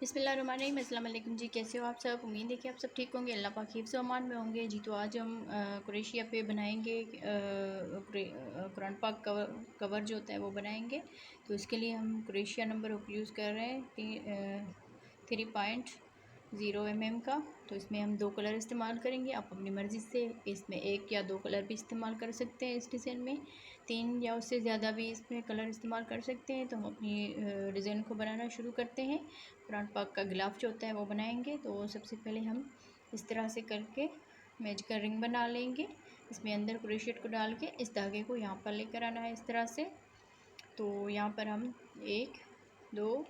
बिस्मिल्लाहिर्रहमानिर्रहीम। अस्सलाम वालेकुम जी, कैसे हो आप सब? उम्मीद है कि आप सब ठीक होंगे, अल्लाह पाक हिफ्ज़ व अमान में होंगे जी। तो आज हम क्रोशिया पे बनाएंगे कुरान पाक कवर जो होता है वो बनाएंगे। तो इसके लिए हम क्रोशिया नंबर यूज़ कर रहे हैं 3.0 mm का। तो इसमें हम 2 कलर इस्तेमाल करेंगे। आप अपनी मर्ज़ी से इसमें 1 या 2 कलर भी इस्तेमाल कर सकते हैं। इस डिज़ाइन में 3 या उससे ज़्यादा भी इसमें कलर इस्तेमाल कर सकते हैं। तो हम अपनी डिज़ाइन को बनाना शुरू करते हैं। कुरान पाक का गिलाफ जो होता है वो बनाएंगे। तो सबसे पहले हम इस तरह से करके मैच का रिंग बना लेंगे। इसमें अंदर क्रोशेट को डाल के इस धागे को यहाँ पर लेकर आना है इस तरह से। तो यहाँ पर हम 1 2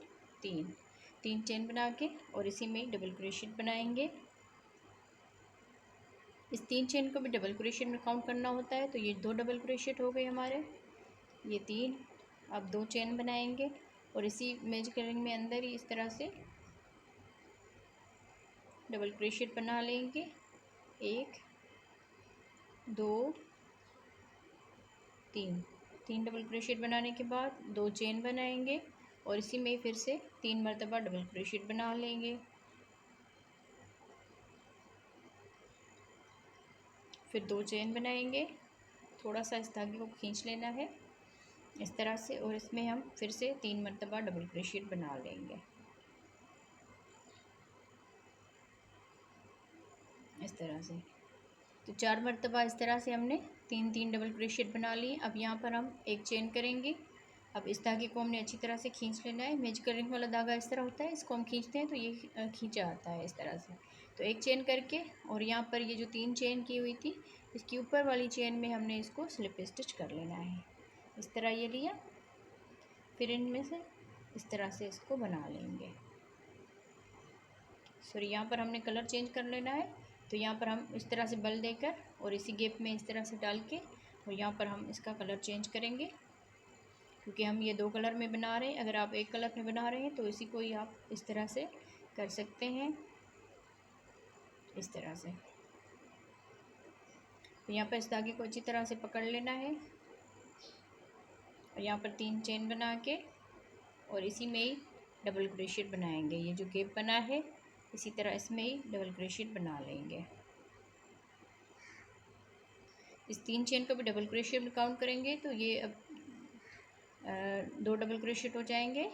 3 चेन बना के और इसी में डबल क्रोशेट बनाएंगे। इस 3 चेन को भी डबल क्रोशेट में काउंट करना होता है। तो ये 2 डबल क्रोशेट हो गए हमारे, ये 3। अब 2 चेन बनाएंगे और इसी मैच के रिंग में अंदर ही इस तरह से डबल क्रोशेट बना लेंगे। 1 2 3 डबल क्रोशेट बनाने के बाद 2 चेन बनाएंगे और इसी में फिर से 3 मरतबा डबल क्रोशेट बना लेंगे। फिर 2 चेन बनाएंगे, थोड़ा सा इस धागे को खींच लेना है इस तरह से और इसमें हम फिर से 3 मरतबा डबल क्रोशेट बना लेंगे इस तरह से। तो 4 मरतबा इस तरह से हमने 3 डबल क्रोशेट बना लिए। अब यहाँ पर हम एक चेन करेंगे। अब इस धागे को हमने अच्छी तरह से खींच लेना है। मैच करिंग वाला धागा इस तरह होता है, इसको हम खींचते हैं तो ये खींचा आता है इस तरह से। तो एक चेन करके और यहाँ पर ये जो 3 चेन की हुई थी इसकी ऊपर वाली चेन में हमने इसको स्लिप स्टिच कर लेना है इस तरह। ये लिया, फिर इनमें से इस तरह से इसको बना लेंगे। सॉरी, यहाँ पर हमने कलर चेंज कर लेना है। तो यहाँ पर हम इस तरह से बल देकर और इसी गैप में इस तरह से डाल के और यहाँ पर हम इसका कलर चेंज करेंगे, क्योंकि हम ये 2 कलर में बना रहे हैं। अगर आप 1 कलर में बना रहे हैं तो इसी को ही आप इस तरह से कर सकते हैं इस तरह से। तो यहाँ पर इस धागे को अच्छी तरह से पकड़ लेना है और यहाँ पर 3 चेन बना के और इसी में ही डबल क्रोशेट बनाएंगे। ये जो गैप बना है इसी तरह इसमें ही डबल क्रोशेट बना लेंगे। इस 3 चेन को भी डबल क्रोशेट में काउंट करेंगे तो ये अब 2 डबल क्रोशेट हो जाएंगे,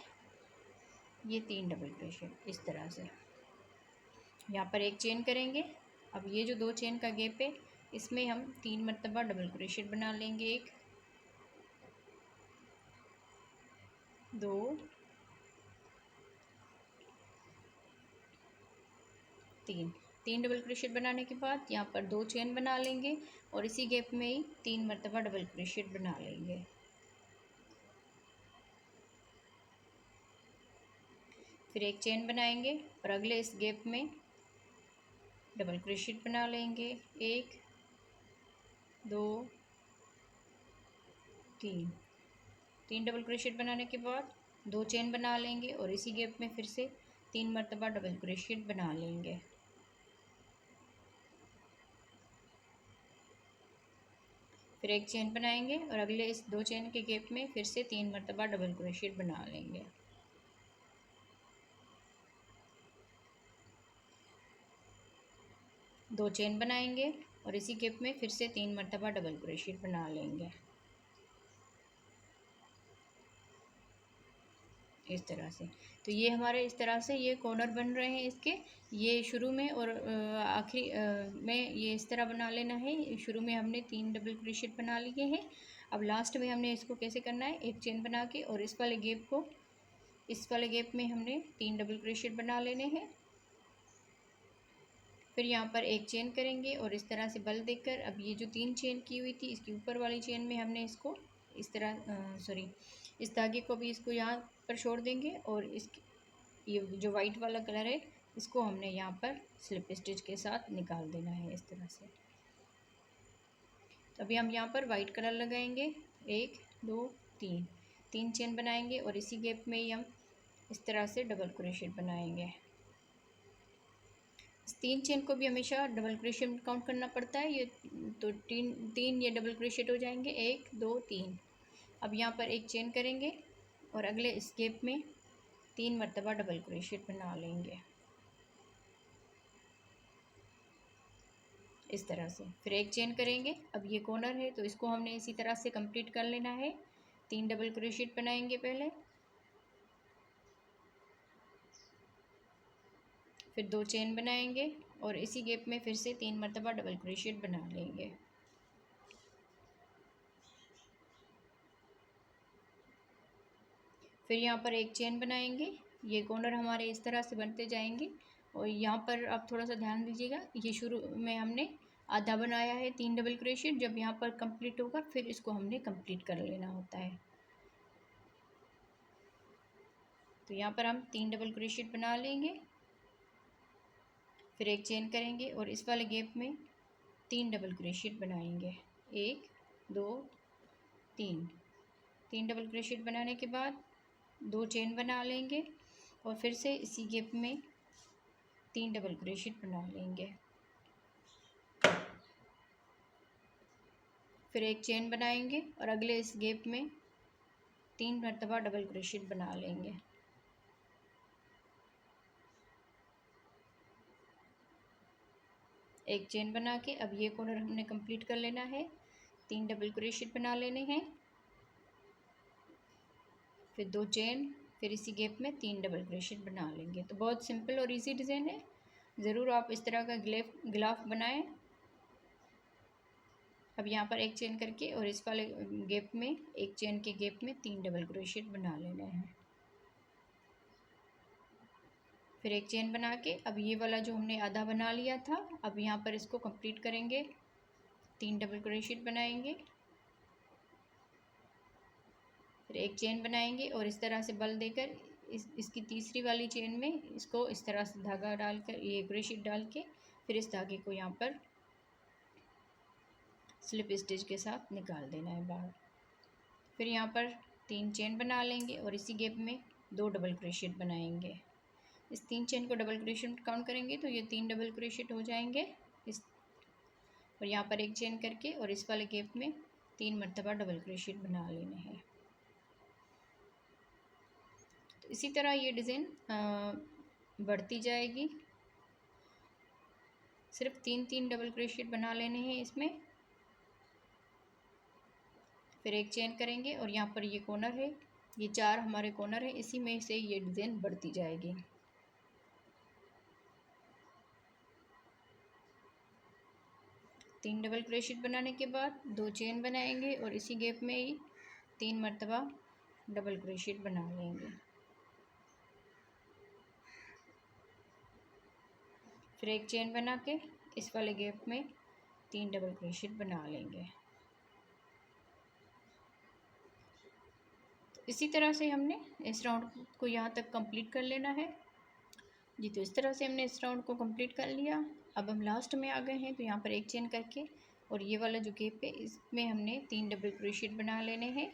ये 3 डबल क्रोशेट इस तरह से। यहाँ पर एक चेन करेंगे। अब ये जो 2 चेन का गैप है इसमें हम 3 मरतबा डबल क्रोशेट बना लेंगे। 1 2 3 डबल क्रोशेट बनाने के बाद यहाँ पर 2 चेन बना लेंगे और इसी गैप में ही 3 मरतबा डबल क्रोशेट बना लेंगे। फिर एक चेन बनाएंगे और अगले इस गैप में डबल क्रोशेट बना लेंगे। 1 2 3 डबल क्रोशेट बनाने के बाद 2 चेन बना लेंगे और इसी गैप में फिर से 3 मरतबा डबल क्रोशेट बना लेंगे। फिर एक चेन बनाएंगे और अगले इस 2 चेन के गैप में फिर से 3 मरतबा डबल क्रोशेट बना लेंगे। दो चेन बनाएंगे और इसी गैप में फिर से 3 मरतबा डबल क्रोशेट बना लेंगे इस तरह से। तो ये हमारे इस तरह से ये कॉर्नर बन रहे हैं इसके। ये शुरू में और आखिरी में ये इस तरह बना लेना है। शुरू में हमने 3 डबल क्रोशेट बना लिए हैं। अब लास्ट में हमने इसको कैसे करना है, एक चेन बना के और इस वाले गैप को, इस वाले गैप में हमने 3 डबल क्रोशेट बना लेने हैं। फिर यहाँ पर एक चेन करेंगे और इस तरह से बल देकर अब ये जो 3 चेन की हुई थी इसकी ऊपर वाली चेन में हमने इसको इस तरह सॉरी इस धागे को भी इसको यहाँ पर छोड़ देंगे और इस ये जो वाइट वाला कलर है इसको हमने यहाँ पर स्लिप स्टिच के साथ निकाल देना है इस तरह से। तो अभी हम यहाँ पर वाइट कलर लगाएंगे। 1 2 3 चेन बनाएंगे और इसी गैप में ही हम इस तरह से डबल क्रोशेट बनाएंगे। इस 3 चेन को भी हमेशा डबल क्रोशेट में काउंट करना पड़ता है। ये तो तीन ये डबल क्रोशेट हो जाएंगे, 1 2 3। अब यहाँ पर एक चेन करेंगे और अगले इस गैप में 3 मरतबा डबल क्रोशिएट बना लेंगे इस तरह से। फिर एक चेन करेंगे। अब ये कॉर्नर है तो इसको हमने इसी तरह से कंप्लीट कर लेना है। 3 डबल क्रोशिएट बनाएंगे पहले, फिर 2 चेन बनाएंगे और इसी गैप में फिर से 3 मरतबा डबल क्रोशिएट बना लेंगे। फिर यहाँ पर एक चेन बनाएंगे। ये कॉर्नर हमारे इस तरह से बनते जाएंगे और यहाँ पर आप थोड़ा सा ध्यान दीजिएगा, ये शुरू में हमने आधा बनाया है 3 डबल क्रोशिएट, जब यहाँ पर कंप्लीट होगा फिर इसको हमने कंप्लीट कर लेना होता है। तो यहाँ पर हम 3 डबल क्रोशिएट बना लेंगे, फिर एक चेन करेंगे और इस वाले गैप में 3 डबल क्रोशिएट बनाएंगे। 1 2 3 डबल क्रोशिएट बनाने के बाद 2 चेन बना लेंगे और फिर से इसी गैप में 3 डबल क्रोशिएट बना लेंगे। फिर एक चेन बनाएंगे और अगले इस गैप में 3 मरतबा डबल क्रोशिएट बना लेंगे। एक चेन बना के अब ये कॉर्नर हमने कंप्लीट कर लेना है। 3 डबल क्रोशिएट बना लेने हैं, फिर 2 चेन, फिर इसी गैप में 3 डबल क्रोशिएट बना लेंगे। तो बहुत सिंपल और इजी डिज़ाइन है, ज़रूर आप इस तरह का गिलाफ बनाएं। अब यहाँ पर एक चेन करके और इस वाले गैप में एक चेन के गैप में 3 डबल क्रोशिएट बना लेना है। फिर एक चेन बना के अब ये वाला जो हमने आधा बना लिया था, अब यहाँ पर इसको कंप्लीट करेंगे। 3 डबल क्रोशिएट बनाएंगे, फिर एक चेन बनाएंगे और इस तरह से बल देकर इसकी तीसरी वाली चेन में इसको इस तरह से धागा डालकर, ये क्रोशिएट डाल के फिर इस धागे को यहाँ पर स्लिप स्टिच के साथ निकाल देना है बाहर। फिर यहाँ पर 3 चेन बना लेंगे और इसी गैप में 2 डबल क्रोशिएट बनाएंगे। इस 3 चेन को डबल क्रोशिएट काउंट करेंगे तो ये 3 डबल क्रोशिएट हो जाएंगे इस, और यहाँ पर एक चेन करके और इस वाले गैप में 3 मरतबा डबल क्रोशिएट बना लेने हैं। तो इसी तरह ये डिज़ाइन बढ़ती जाएगी। सिर्फ 3 डबल क्रोशिएट बना लेने हैं इसमें, फिर एक चेन करेंगे और यहाँ पर ये कॉर्नर है, ये 4 हमारे कॉर्नर है, इसी में से ये डिज़ाइन बढ़ती जाएगी। तीन डबल क्रोशिएट बनाने के बाद 2 चेन बनाएंगे और इसी गैप में ही 3 मरतबा डबल क्रोशिएट बना लेंगे। फिर एक चेन बना के इस वाले गैप में 3 डबल क्रोशिएट बना लेंगे। तो इसी तरह से हमने इस राउंड को यहाँ तक कंप्लीट कर लेना है जी। तो इस तरह से हमने इस राउंड को कंप्लीट कर लिया। अब हम लास्ट में आ गए हैं, तो यहाँ पर एक चेन करके और ये वाला जो गैप है इसमें हमने 3 डबल क्रोशिएट बना लेने हैं।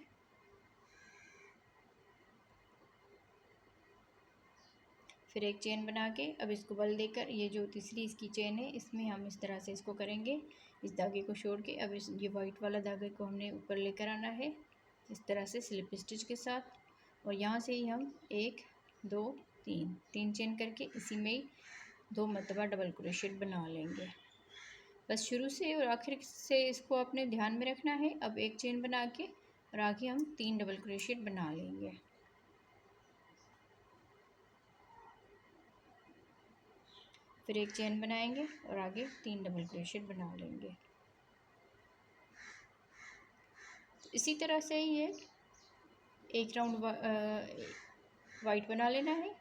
फिर एक चेन बना के अब इसको बल देकर ये जो तीसरी इसकी चेन है इसमें हम इस तरह से इसको करेंगे, इस धागे को छोड़ के। अब इस ये वाइट वाला धागे को हमने ऊपर लेकर आना है इस तरह से स्लिप स्टिच के साथ, और यहाँ से ही हम 1 2 3 चेन करके इसी में ही 2 मरतबा डबल क्रोशिएट बना लेंगे। बस शुरू से और आखिर से इसको अपने ध्यान में रखना है। अब एक चेन बना के और आगे हम 3 डबल क्रोशिएट बना लेंगे। फिर एक चेन बनाएंगे और आगे 3 डबल क्रोशिएट बना लेंगे। इसी तरह से ये एक राउंड वाइट बना लेना है,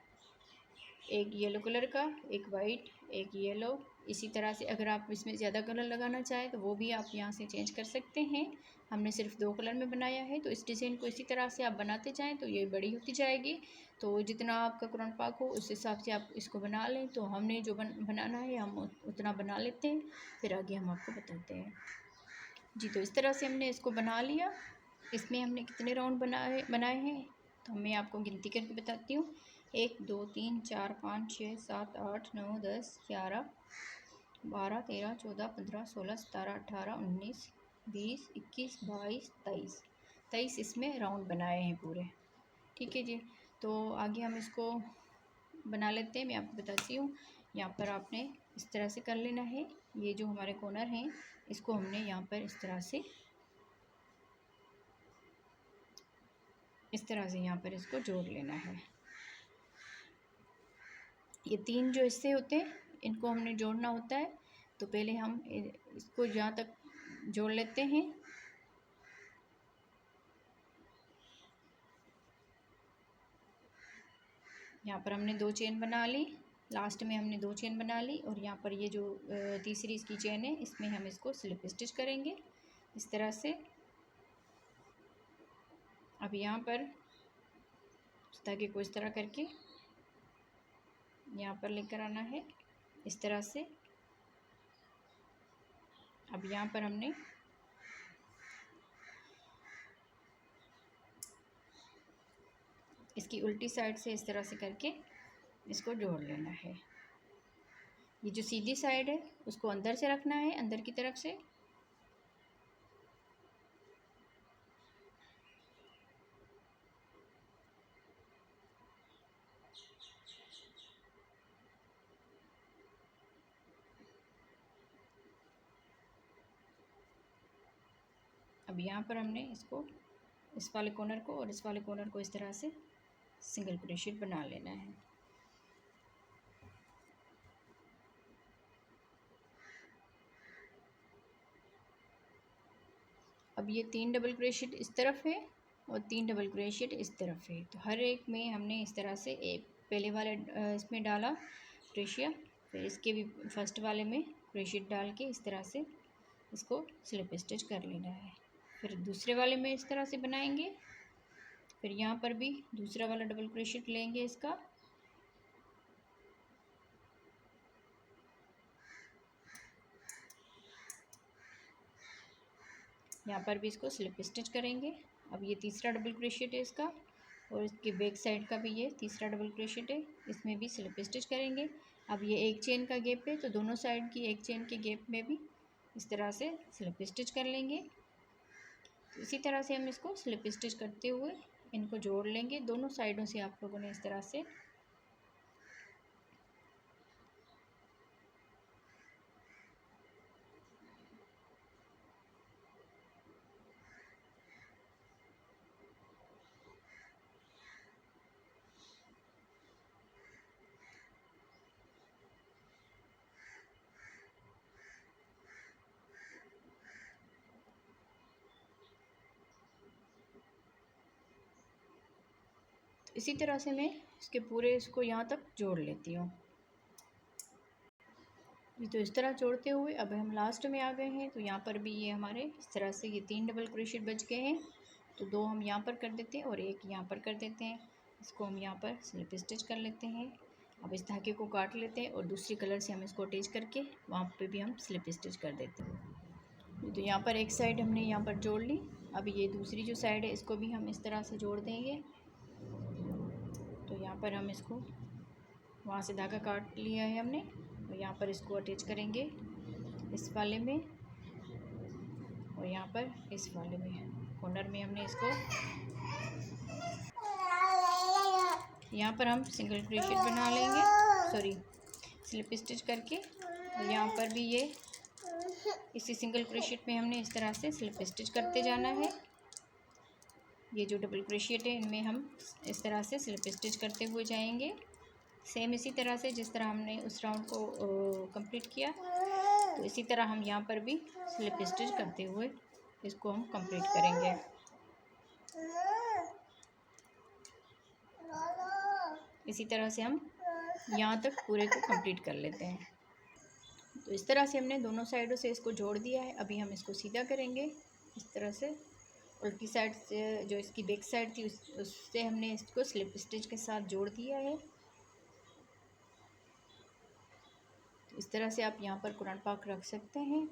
एक येलो कलर का, एक वाइट, एक येलो। इसी तरह से अगर आप इसमें ज़्यादा कलर लगाना चाहें तो वो भी आप यहाँ से चेंज कर सकते हैं। हमने सिर्फ 2 कलर में बनाया है, तो इस डिज़ाइन को इसी तरह से आप बनाते जाएं तो ये बड़ी होती जाएगी। तो जितना आपका कुरान पाक हो उस हिसाब से आप इसको बना लें। तो हमने जो बनाना है हम उतना बना लेते हैं, फिर आगे हम आपको बताते हैं जी। तो इस तरह से हमने इसको बना लिया। इसमें हमने कितने राउंड बनाए हैं तो मैं आपको गिनती करके बताती हूँ। 1 2 3 4 5 6 7 8 9 10 11 12 13 14 15 16 17 18 19 20 21 22 23 इसमें राउंड बनाए हैं पूरे। ठीक है जी। तो आगे हम इसको बना लेते हैं। मैं आपको बताती हूँ। यहाँ पर आपने इस तरह से कर लेना है। ये जो हमारे कॉर्नर हैं इसको हमने यहाँ पर इस तरह से यहाँ पर इसको जोड़ लेना है। ये 3 जो हिस्से होते हैं इनको हमने जोड़ना होता है। तो पहले हम इसको यहाँ तक जोड़ लेते हैं। यहाँ पर हमने 2 चेन बना ली, लास्ट में हमने 2 चेन बना ली और यहाँ पर ये जो तीसरी इसकी चेन है इसमें हम इसको स्लिप स्टिच करेंगे इस तरह से। अब यहाँ पर धागे को इस तरह करके यहाँ पर लेकर आना है इस तरह से। अब यहाँ पर हमने इसकी उल्टी साइड से इस तरह से करके इसको जोड़ लेना है। ये जो सीधी साइड है उसको अंदर से रखना है, अंदर की तरफ से। अब यहाँ पर हमने इसको इस वाले कॉर्नर को और इस वाले कॉर्नर को इस तरह से सिंगल क्रोशेट बना लेना है। अब ये 3 डबल क्रोशेट इस तरफ है और 3 डबल क्रोशेट इस तरफ है। तो हर एक में हमने इस तरह से एक पहले वाले इसमें डाला क्रोशिया, फिर इसके भी फर्स्ट वाले में क्रोशेट डाल के इस तरह से इसको स्लिप स्टिच कर लेना है। फिर दूसरे वाले में इस तरह से बनाएंगे। फिर यहाँ पर भी दूसरा वाला डबल क्रोशेट लेंगे इसका, यहाँ पर भी इसको स्लिप स्टिच करेंगे। अब ये तीसरा डबल क्रोशेट है इसका और इसके बैक साइड का भी ये तीसरा डबल क्रोशेट है, इसमें भी स्लिप स्टिच करेंगे। अब ये एक चेन का गैप है तो दोनों साइड की एक चेन के गैप में भी इस तरह से स्लिप स्टिच कर लेंगे। तो इसी तरह से हम इसको स्लिप स्टिच करते हुए इनको जोड़ लेंगे। दोनों साइडों से आप लोगों ने इस तरह से इसी तरह से मैं इसके पूरे इसको यहाँ तक जोड़ लेती हूँ। ये तो इस तरह जोड़ते हुए अब हम लास्ट में आ गए हैं। तो यहाँ पर भी ये हमारे इस तरह से ये 3 डबल क्रोशेट बच गए हैं। तो 2 हम यहाँ पर कर देते हैं और एक यहाँ पर कर देते हैं। इसको हम यहाँ पर स्लिप स्टिच कर लेते हैं। अब इस धागे को काट लेते हैं और दूसरी कलर से हम इसको अटैच करके वहाँ पे भी हम स्लिप स्टिच कर देते हैं। तो यहाँ पर एक साइड हमने यहाँ पर जोड़ ली। अब ये दूसरी जो साइड है इसको भी हम इस तरह से जोड़ देंगे। तो यहाँ पर हम इसको वहाँ से धागा काट लिया है हमने और यहाँ पर इसको अटैच करेंगे इस वाले में और यहाँ पर इस वाले में कॉर्नर में हमने इसको यहाँ पर हम सिंगल क्रोशेट बना लेंगे, सॉरी स्लिप स्टिच करके। और यहाँ पर भी ये इसी सिंगल क्रोशेट में हमने इस तरह से स्लिप स्टिच करते जाना है। ये जो डबल क्रोशेट है इनमें हम इस तरह से स्लिप स्टिच करते हुए जाएंगे, सेम इसी तरह से जिस तरह हमने उस राउंड को कंप्लीट किया। तो इसी तरह हम यहाँ पर भी स्लिप स्टिच करते हुए इसको हम कंप्लीट करेंगे। इसी तरह से हम यहाँ तक पूरे को कंप्लीट कर लेते हैं। तो इस तरह से हमने दोनों साइडों से इसको जोड़ दिया है। अभी हम इसको सीधा करेंगे इस तरह से। उल्टी साइड से जो इसकी बैक साइड थी उससे हमने इसको स्लिप स्टिच के साथ जोड़ दिया है। तो इस तरह से आप यहाँ पर कुरान पाक रख सकते हैं।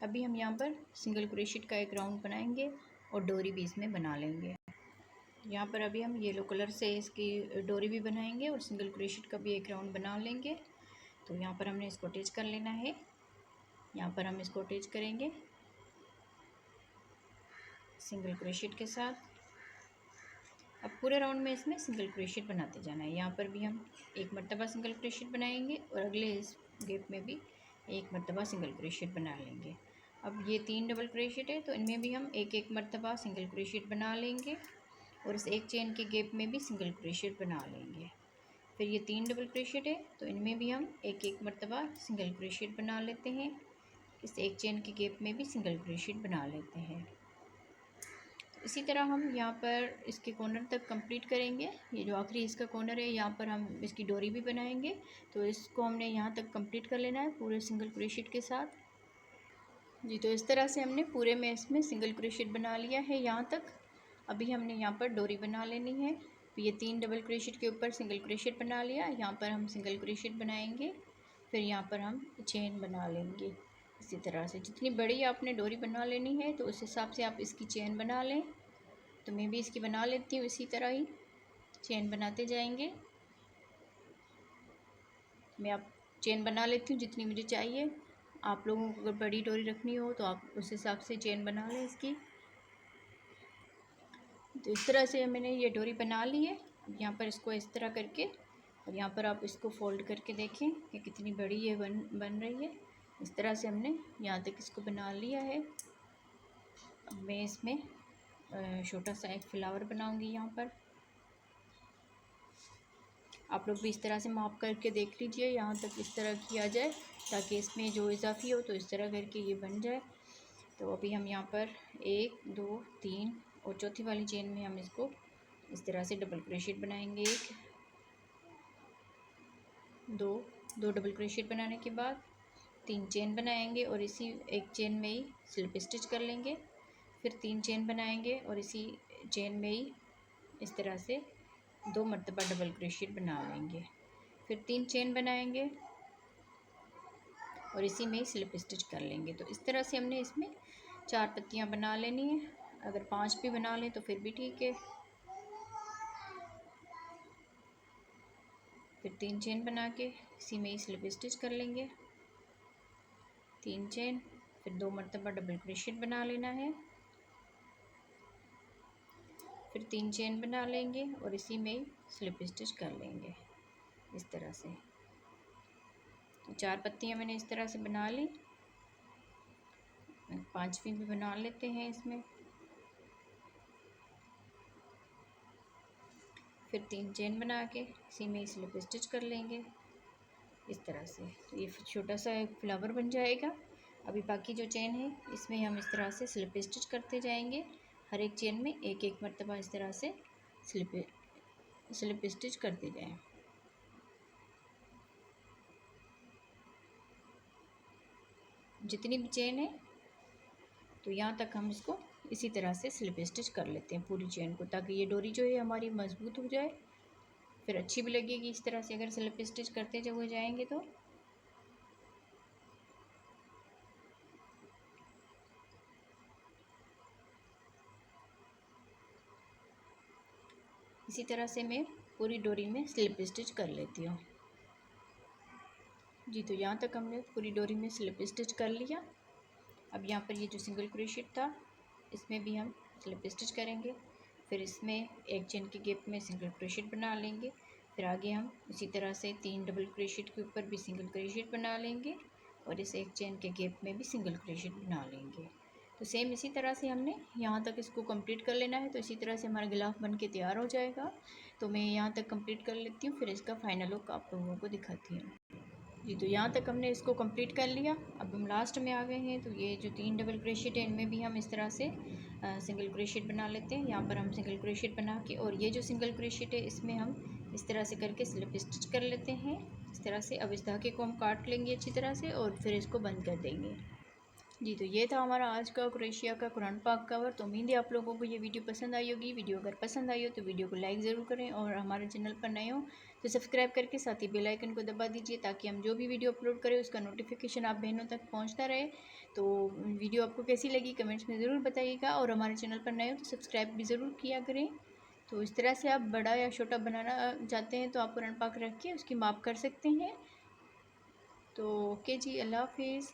अभी हम यहाँ पर सिंगल क्रोशेट का एक राउंड बनाएंगे और डोरी भी इसमें बना लेंगे। यहाँ पर अभी हम येलो कलर से इसकी डोरी भी बनाएंगे और सिंगल क्रोशेट का भी एक राउंड बना लेंगे। तो यहाँ पर हमने इसको अटैच कर लेना है। यहाँ पर हम इसको अटैच करेंगे सिंगल क्रोशेट के साथ। अब पूरे राउंड में इसमें सिंगल क्रोशेट बनाते जाना है। यहाँ पर भी हम एक मर्तबा सिंगल क्रोशेट बनाएंगे और अगले इस गैप में भी एक मर्तबा सिंगल क्रोशेट बना लेंगे। अब ये 3 डबल क्रोशेट है तो इनमें भी हम एक एक मर्तबा सिंगल क्रोशेट बना लेंगे और इस एक चेन के गैप में भी सिंगल क्रोशेट बना लेंगे। फिर ये 3 डबल क्रोशेट है तो इनमें भी हम एक एक मर्तबा सिंगल क्रोशेट बना लेते हैं। इस एक चेन के गैप में भी सिंगल क्रोशेट बना लेते हैं। इसी तरह हम यहाँ पर इसके कॉर्नर तक कंप्लीट करेंगे। ये जो आखिरी इसका कॉर्नर है यहाँ पर हम इसकी डोरी भी बनाएंगे। तो इसको हमने यहाँ तक कंप्लीट कर लेना है पूरे सिंगल क्रोशेट के साथ। जी, तो इस तरह से हमने पूरे में इसमें सिंगल क्रोशेट बना लिया है यहाँ तक। अभी हमने यहाँ पर डोरी बना लेनी है। तो ये 3 डबल क्रोशेट के ऊपर सिंगल क्रोशेट बना लिया। यहाँ पर हम सिंगल क्रोशेट बनाएंगे, फिर यहाँ पर हम चेन बना लेंगे। इसी तरह से जितनी बड़ी आपने डोरी बना लेनी है तो उस हिसाब से आप इसकी चेन बना लें। तो मैं भी इसकी बना लेती हूँ, इसी तरह ही चेन बनाते जाएंगे। मैं आप चेन बना लेती हूँ जितनी मुझे चाहिए। आप लोगों को अगर बड़ी डोरी रखनी हो तो आप उस हिसाब से चेन बना लें इसकी। तो इस तरह से मैंने ये डोरी बना ली है। अब यहाँ पर इसको इस तरह करके और यहाँ पर आप इसको फोल्ड करके देखें कि कितनी बड़ी ये बन रही है। इस तरह से हमने यहाँ तक इसको बना लिया है। अब मैं इसमें छोटा सा एक फ्लावर बनाऊंगी। यहाँ पर आप लोग भी इस तरह से माप करके देख लीजिए, यहाँ तक इस तरह किया जाए ताकि इसमें जो इजाफी हो तो इस तरह करके ये बन जाए। तो अभी हम यहाँ पर 1 2 3 और चौथी वाली चेन में हम इसको इस तरह से डबल क्रोशेट बनाएंगे। 1 2 2 डबल क्रोशेट बनाने के बाद 3 चेन बनाएंगे और इसी एक चेन में ही स्लिप स्टिच कर लेंगे। फिर 3 चेन बनाएंगे और इसी चेन में ही इस तरह से 2 मरतबा डबल क्रोशेट बना लेंगे। फिर 3 चेन बनाएंगे और इसी में ही स्लिप स्टिच कर लेंगे। तो इस तरह से हमने इसमें 4 पत्तियां बना लेनी है। अगर 5 भी बना लें तो फिर भी ठीक है। फिर 3 चेन बना के इसी में ही स्लिप स्टिच कर लेंगे। 3 चेन, फिर 2 मरतबा डबल क्रोशेट बना लेना है। फिर 3 चेन बना लेंगे और इसी में ही स्लिप स्टिच कर लेंगे इस तरह से। तो 4 पत्तियां मैंने इस तरह से बना ली। 5वीं भी बना लेते हैं इसमें। फिर 3 चेन बना के इसी में स्लिप स्टिच कर लेंगे इस तरह से। तो ये छोटा सा एक फ्लावर बन जाएगा। अभी बाकी जो चेन है इसमें हम इस तरह से स्लिप स्टिच करते जाएंगे। हर एक चेन में एक एक मरतबा इस तरह से स्लिप स्टिच करते जाएं। जितनी भी चेन है तो यहाँ तक हम इसको इसी तरह से स्लिप स्टिच कर लेते हैं पूरी चेन को, ताकि ये डोरी जो है हमारी मजबूत हो जाए, फिर अच्छी भी लगेगी इस तरह से अगर स्लिप स्टिच करते जब हो जाएंगे तो। इसी तरह से मैं पूरी डोरी में स्लिप स्टिच कर लेती हूँ। जी, तो यहाँ तक हमने पूरी डोरी में स्लिप स्टिच कर लिया। अब यहाँ पर ये जो सिंगल क्रोशेट था इसमें भी हम स्लिप स्टिच करेंगे। फिर इसमें एक चेन के गैप में सिंगल क्रोशेट बना लेंगे। फिर आगे हम इसी तरह से 3 डबल क्रोशेट के ऊपर भी सिंगल क्रोशेट बना लेंगे और इस एक चेन के गैप में भी सिंगल क्रोशेट बना लेंगे। तो सेम इसी तरह से हमने यहाँ तक इसको कंप्लीट कर लेना है। तो इसी तरह से हमारा गिलाफ बन के तैयार हो जाएगा। तो मैं यहाँ तक कंप्लीट कर लेती हूँ, फिर इसका फाइनल लुक आप लोगों को दिखाती हूँ। जी, तो यहाँ तक हमने इसको कंप्लीट कर लिया। अब हम लास्ट में आ गए हैं। तो ये जो 3 डबल क्रोशेट है इनमें भी हम इस तरह से सिंगल क्रोशेट बना लेते हैं। यहाँ पर हम सिंगल क्रोशेट बना के और ये जो सिंगल क्रोशेट है इसमें हम इस तरह से करके स्लिप स्टिच कर लेते हैं इस तरह से। अब इस धागे को हम काट लेंगे अच्छी तरह से और फिर इसको बंद कर देंगे। जी, तो ये था हमारा आज का क्रोशिया का कुरान पाक कवर। तो उम्मीद है आप लोगों को ये वीडियो पसंद आई होगी। वीडियो अगर पसंद आई हो तो वीडियो को लाइक ज़रूर करें और हमारे चैनल पर नए हो तो सब्सक्राइब करके साथ ही बेल आइकन को दबा दीजिए ताकि हम जो भी वीडियो अपलोड करें उसका नोटिफिकेशन आप बहनों तक पहुँचता रहे। तो वीडियो आपको कैसी लगी कमेंट्स में ज़रूर बताइएगा और हमारे चैनल पर नए हो तो सब्सक्राइब भी ज़रूर किया करें। तो इस तरह से आप बड़ा या छोटा बनाना चाहते हैं तो आप कुरान पाक रख के उसकी माप कर सकते हैं। तो ओके जी, अल्लाह हाफिज़।